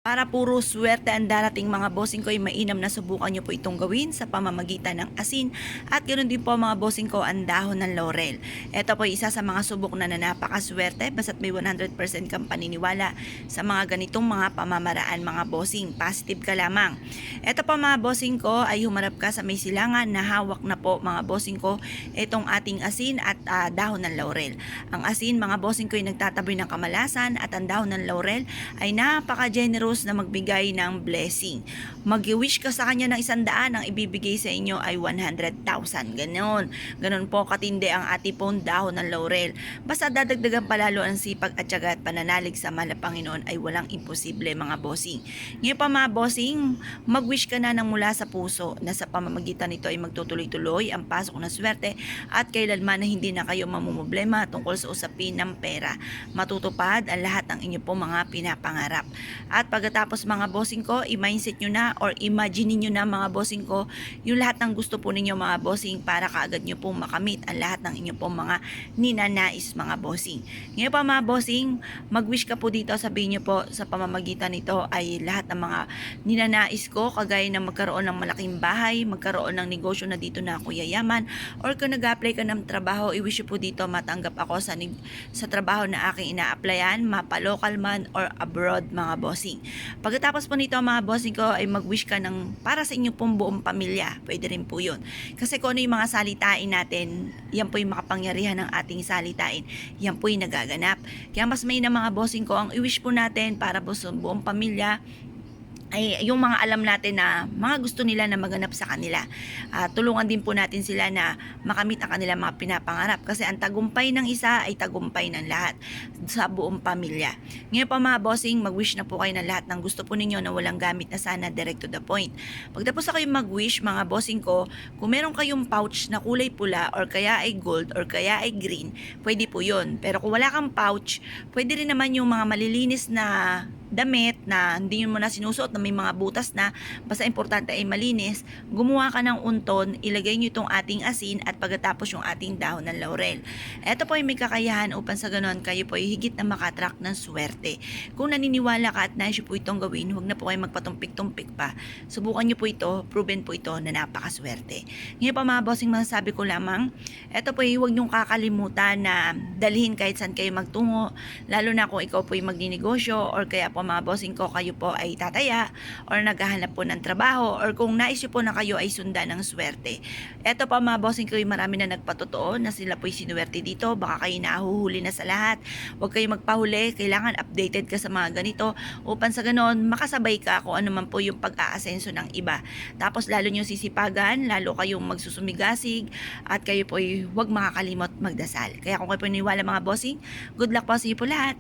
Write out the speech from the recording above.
Para puro swerte ang darating mga bossing ko ay mainam na subukan nyo po itong gawin sa pamamagitan ng asin at ganoon din po mga bossing ko ang dahon ng laurel. Ito po ay isa sa mga subok na napakaswerte basta't may 100% kang paniniwala sa mga ganitong mga pamamaraan mga bossing. Positive ka lamang. Ito po mga bossing ko ay humarap ka sa may silangan na hawak na po mga bossing ko itong ating asin at dahon ng laurel. Ang asin mga bossing ko ay nagtataboy ng kamalasan at ang dahon ng laurel ay napaka-generous na magbigay ng blessing. Mag-wish ka sa kanya ng 100, ang ibibigay sa inyo ay 100,000. Ganon. Ganon po katindi ang atipong dahon ng laurel. Basta dadagdagan palalo ang sipag at tiyaga at pananalig sa mahal na Panginoon ay walang imposible mga bossing. Ngayon pa mga bossing, mag-wish ka na ng mula sa puso na sa pamamagitan nito ay magtutuloy-tuloy ang pasok ng swerte at kailanman na hindi na kayo mamumblema tungkol sa usapin ng pera. Matutupad ang lahat ng inyo po mga pinapangarap. At pagkatapos mga bossing ko, i-mindset nyo na or imagine nyo na mga bossing ko yung lahat ng gusto po ninyo mga bossing para kaagad nyo pong makamit ang lahat ng inyo pong mga ninanais mga bossing. Ngayon pa mga bossing, mag-wish ka po dito, sabihin nyo po sa pamamagitan nito ay lahat ng mga ninanais ko kagaya ng magkaroon ng malaking bahay, magkaroon ng negosyo na dito na ako yayaman, or kung nag-apply ka ng trabaho, i-wish po dito matanggap ako sa trabaho na aking ina-applyan, mapa-local man or abroad mga bossing. Pagkatapos po nito mga bossing ko ay mag-wish ka ng para sa inyo pong buong pamilya. Pwede rin po yun. Kasi kung ano yung mga salitain natin, yan po yung makapangyarihan ng ating salitain. Yan po yung nagaganap. Kaya mas may na mga bossing ko, ang i-wish po natin para po sa buong pamilya ay yung mga alam natin na mga gusto nila na maganap sa kanila. Tulungan din po natin sila na makamit ang kanilang mga pinapangarap kasi ang tagumpay ng isa ay tagumpay ng lahat sa buong pamilya. Ngayon pa mga bossing, mag-wish na po kayo ng lahat ng gusto po ninyo na walang gamit na sana, direct to the point. Pagtapos na kayo mag-wish mga bossing ko, kung meron kayong pouch na kulay pula or kaya ay gold or kaya ay green, pwede po yun. Pero kung wala kang pouch, pwede rin naman yung mga malilinis na damit na hindi mo na sinusuot na may mga butas na, basta importante ay malinis, gumawa ka ng unton, ilagay nyo itong ating asin at pagkatapos yung ating dahon ng laurel. Ito po ay may kakayahan upang sa ganon kayo po ay higit na makatrack ng swerte. Kung naniniwala ka at nais po itong gawin, huwag na po kayo magpatumpik-tumpik pa. Subukan nyo po ito, proven po ito na napakaswerte. Ngayon pa mga bossing, masasabi ko lamang, ito po ay huwag nyong kakalimutan na dalhin kahit saan kayo magtungo, lalo na kung ikaw po ay magninegosyo or kaya po mga bossing ko kayo po ay tataya or naghahanap po ng trabaho or kung naisip po na kayo ay sundan ng swerte. Eto pa mga bossing ko, marami na nagpatotoo na sila po ay sinuwerte dito, baka kayo nahuhuli na sa lahat. Huwag kayo magpahuli, kailangan updated ka sa mga ganito upang sa ganon makasabay ka kung ano man po yung pag-aasenso ng iba. Tapos lalo nyo sisipagan, lalo kayong magsusumigasig at kayo po ay huwag makakalimot magdasal. Kaya kung kayo po niwala mga bossing, good luck po sa iyo po lahat.